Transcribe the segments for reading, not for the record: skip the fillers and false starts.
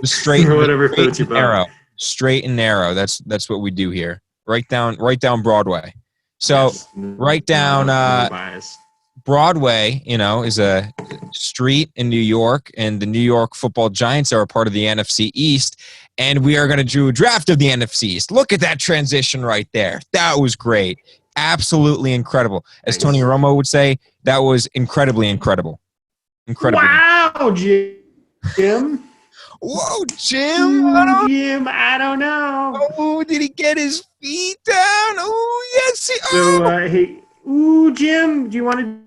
straight, Whatever straight floats your and boat. narrow, straight and narrow. That's what we do here. Right down Broadway. So Yes. right No, down no bias. Broadway, is a street in New York, and the New York Football Giants are a part of the NFC East, and we are going to do a draft of the NFC East. Look at that transition right there. That was great. Absolutely incredible. As Tony Nice. Romo would say, that was incredibly incredible. Incredibly. Wow, Jim. Whoa, Jim. Ooh, Jim, I don't know. Oh, did he get his feet down? Oh, yes. So, hey, ooh, Jim, do you want to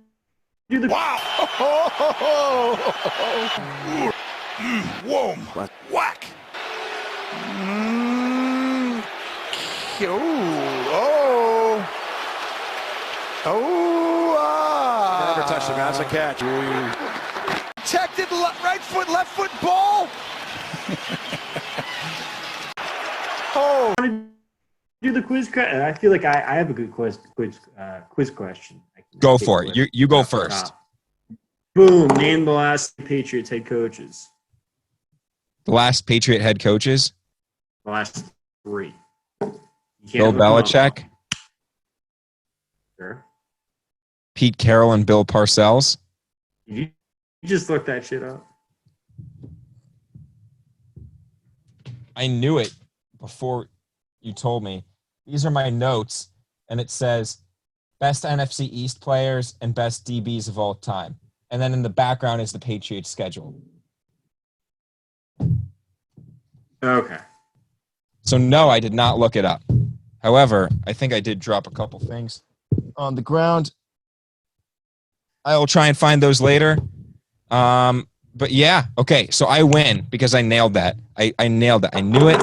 do the? Wow! Whoa! Whack! Never touched him. That's a catch. Protected right foot, left foot, ball. Do the quiz. I feel like I have a good quiz question. Go for it. You go first. Boom. Name the last Patriots head coaches. The last Patriot head coaches? The last 3. Bill Belichick. Sure. Pete Carroll and Bill Parcells. You just looked that shit up. I knew it before you told me. These are my notes, and it says best NFC East players and best DBs of all time. And then in the background is the Patriots schedule. Okay. So no, I did not look it up. However, I think I did drop a couple things on the ground. I will try and find those later. But yeah, okay. So I win because I nailed that. I nailed it. I knew it.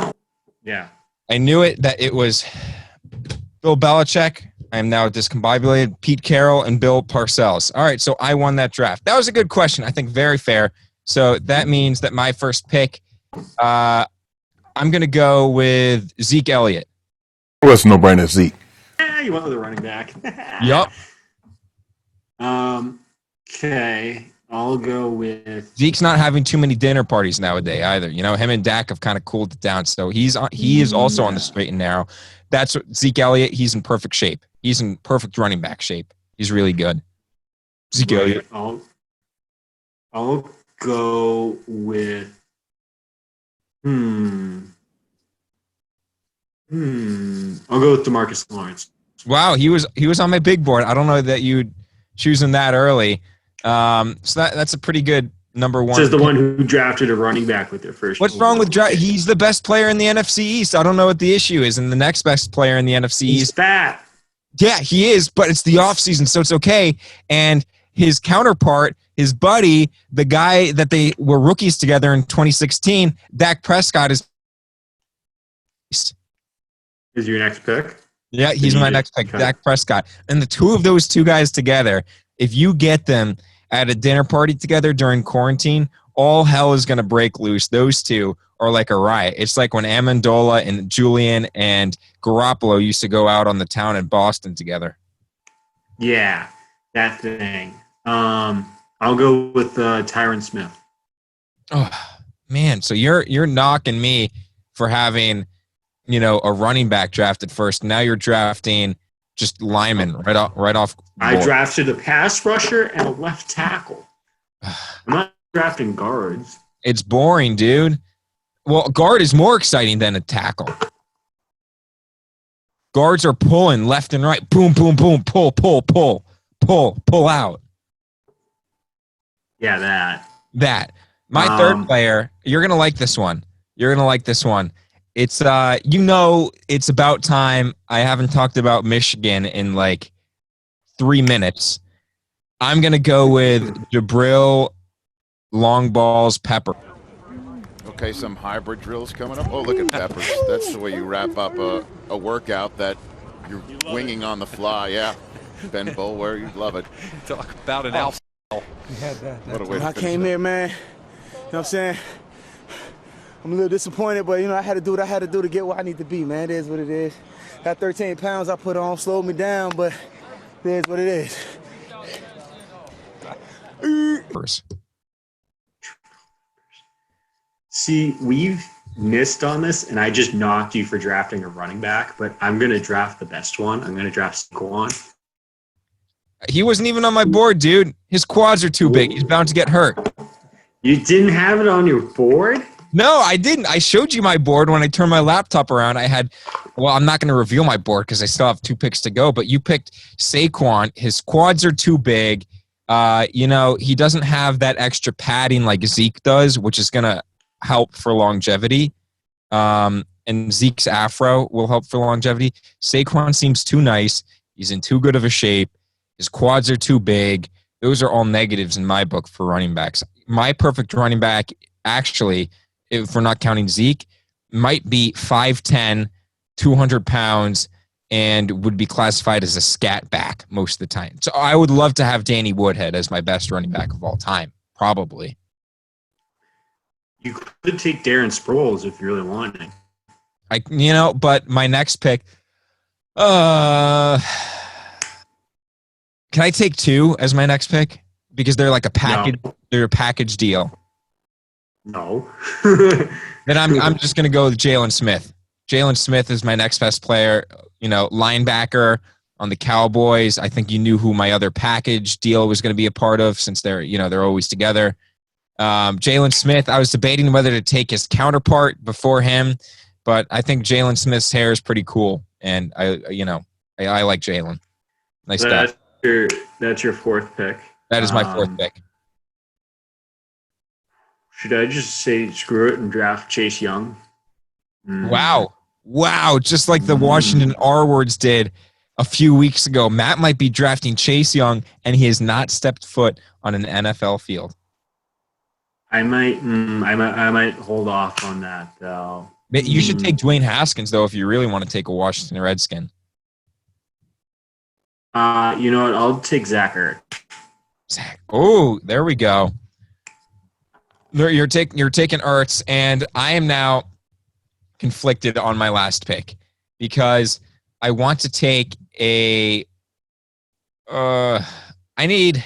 Yeah. I knew it that it was Bill Belichick. I am now discombobulated. Pete Carroll and Bill Parcells. All right, so I won that draft. That was a good question. I think very fair. So that means that my first pick, I'm going to go with Zeke Elliott. Well, it's no brainer, Zeke. You went with a running back. Yup. Okay. I'll go with Zeke's not having too many dinner parties nowadays either. Him and Dak have kind of cooled it down. So he is also on the straight and narrow. That's what, Zeke Elliott. He's in perfect shape. He's in perfect running back shape. He's really good. Zeke Elliott. I'll go with I'll go with DeMarcus Lawrence. Wow, he was on my big board. I don't know that you'd choose him that early. So that's a pretty good number one. Says the one who drafted a running back with their first. What's wrong with draft? He's the best player in the NFC East. I don't know what the issue is. And the next best player in the NFC He's East. fat. Yeah, he is, but it's the offseason, so it's okay. And his counterpart, his buddy, the guy that they were rookies together in 2016, Dak Prescott is your next pick? Yeah, he's my next pick, Dak Prescott. And the two of those two guys together, if you get them at a dinner party together during quarantine, all hell is going to break loose. Those two are like a riot. It's like when Amendola and Julian and Garoppolo used to go out on the town in Boston together. Yeah, that thing. I'll go with Tyron Smith. Oh, man. So you're knocking me for having, a running back drafted first. Now you're drafting just linemen right off. I drafted a pass rusher and a left tackle. I'm not drafting guards. It's boring, dude. Well, guard is more exciting than a tackle. Guards are pulling left and right. Boom, boom, boom. Pull, pull, pull, pull, pull out. Yeah, that. My third player, you're going to like this one. It's, it's about time. I haven't talked about Michigan in like 3 minutes. I'm going to go with Jabrill, long balls, Pepper. Okay, some hybrid drills coming up. Oh, look at Peppers. That's the way you wrap up a workout that you're winging on the fly. Yeah, Ben Bulwer, you love it. Talk about an alpha. What a way to I came here, man. You know what I'm saying? I'm a little disappointed, but, I had to do what I had to do to get where I need to be, man. It is what it is. That 13 pounds I put on slowed me down, but it is what it is. See, we've missed on this, and I just knocked you for drafting a running back, but I'm going to draft the best one. I'm going to draft Saquon. He wasn't even on my board, dude. His quads are too big. He's bound to get hurt. You didn't have it on your board? No, I didn't. I showed you my board when I turned my laptop around. I had, well, I'm not going to reveal my board because I still have 2 picks to go, but you picked Saquon. His quads are too big. He doesn't have that extra padding like Zeke does, which is going to help for longevity. And Zeke's afro will help for longevity. Saquon seems too nice. He's in too good of a shape. His quads are too big. Those are all negatives in my book for running backs. My perfect running back, actually, if we're not counting Zeke, might be 5'10", 200 pounds, and would be classified as a scat back most of the time. So I would love to have Danny Woodhead as my best running back of all time, probably. You could take Darren Sproles if you really wanted. But my next pick, can I take 2 as my next pick? Because they're like a package. No. They're a package deal. No. Then I'm just going to go with Jalen Smith. Jalen Smith is my next best player. Linebacker on the Cowboys. I think you knew who my other package deal was going to be a part of since they're always together. Jalen Smith, I was debating whether to take his counterpart before him, but I think Jalen Smith's hair is pretty cool, and I like Jalen. Nice guy. That's your 4th pick. That is my 4th pick. Should I just say screw it and draft Chase Young? Wow. Just like the Washington R-words did a few weeks ago. Matt might be drafting Chase Young, and he has not stepped foot on an NFL field. I might hold off on that, though. You should take Dwayne Haskins, though, if you really want to take a Washington Redskin. You know what? I'll take Zach Ertz. Oh, there we go. You're taking Ertz, and I am now conflicted on my last pick because I want to take a. I need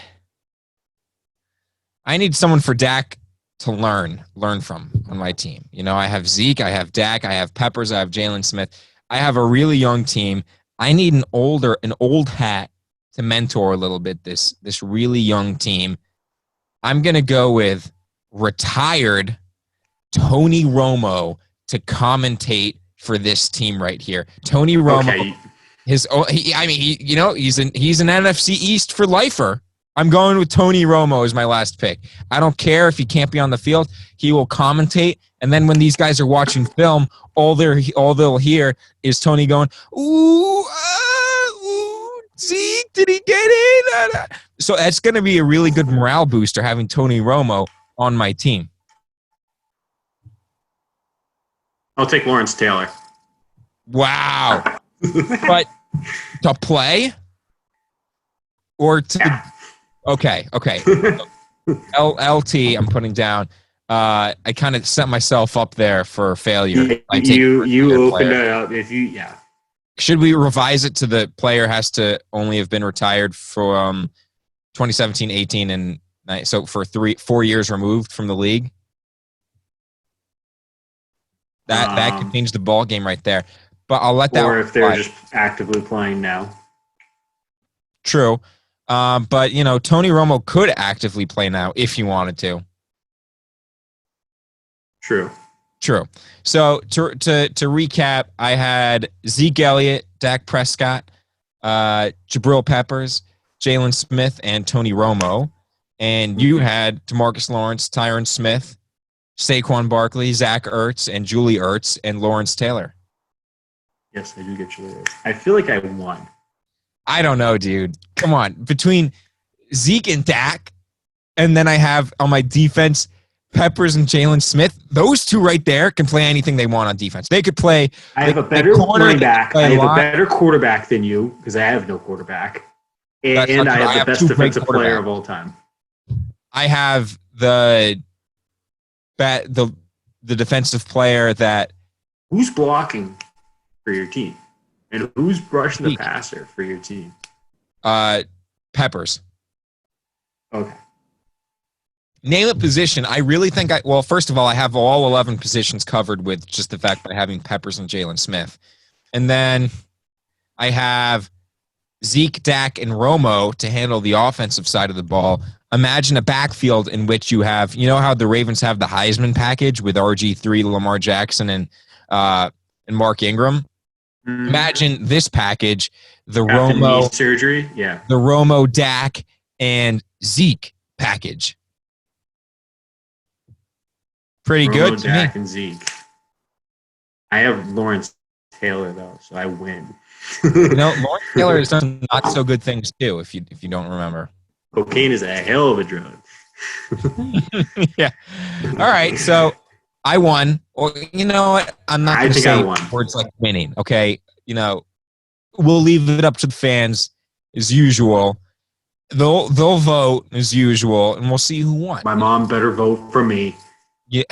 someone for Dak to learn from on my team. I have Zeke, I have Dak, I have Peppers, I have Jalen Smith. I have a really young team. I need an old hat to mentor a little bit this really young team. I'm going to go with retired Tony Romo to commentate for this team right here. Tony Romo, okay. he's an NFC East for lifer. I'm going with Tony Romo as my last pick. I don't care if he can't be on the field. He will commentate, and then when these guys are watching film, all they'll hear is Tony going, ooh, Zeke, did he get it? So that's going to be a really good morale booster having Tony Romo on my team. I'll take Lawrence Taylor. Wow. But to play or to... Yeah. Okay. LT, I'm putting down. I kind of set myself up there for failure. You opened it up. Should we revise it to the player has to only have been retired from 2017-18 and so for 4 years removed from the league? That could change the ball game right there. But I'll let that. Or if they're just actively playing now. True. But Tony Romo could actively play now if he wanted to. True. So to recap, I had Zeke Elliott, Dak Prescott, Jabrill Peppers, Jalen Smith, and Tony Romo. And you had DeMarcus Lawrence, Tyron Smith, Saquon Barkley, Zach Ertz, and Julie Ertz, and Lawrence Taylor. Yes, I do get Julie Ertz. I feel like I won. I don't know, dude. Come on. Between Zeke and Dak, and then I have on my defense Peppers and Jalen Smith, those two right there can play anything they want on defense. They could play. I have a better running back. I have a better quarterback than you because I have no quarterback. And I have the best defensive player of all time. I have the defensive player that. Who's blocking for your team? And who's rushing the passer for your team? Peppers. Okay. Name a position. I really think well, first of all, I have all 11 positions covered with just the fact by having Peppers and Jalen Smith. And then I have Zeke, Dak, and Romo to handle the offensive side of the ball. Imagine a backfield in which you have, how the Ravens have the Heisman package with RG3, Lamar Jackson, and Mark Ingram. Imagine this package: the Romo knee surgery, yeah, the Romo, Dak, and Zeke package. Pretty Romo, good to Dak, me. And Zeke. I have Lawrence Taylor though, so I win. Lawrence Taylor has done not so good things too. If you don't remember, cocaine is a hell of a drug. Yeah. All right, so I won. Well, you know what? I'm not going to say words like winning. Okay, we'll leave it up to the fans as usual. They'll vote as usual, and we'll see who won. My mom better vote for me.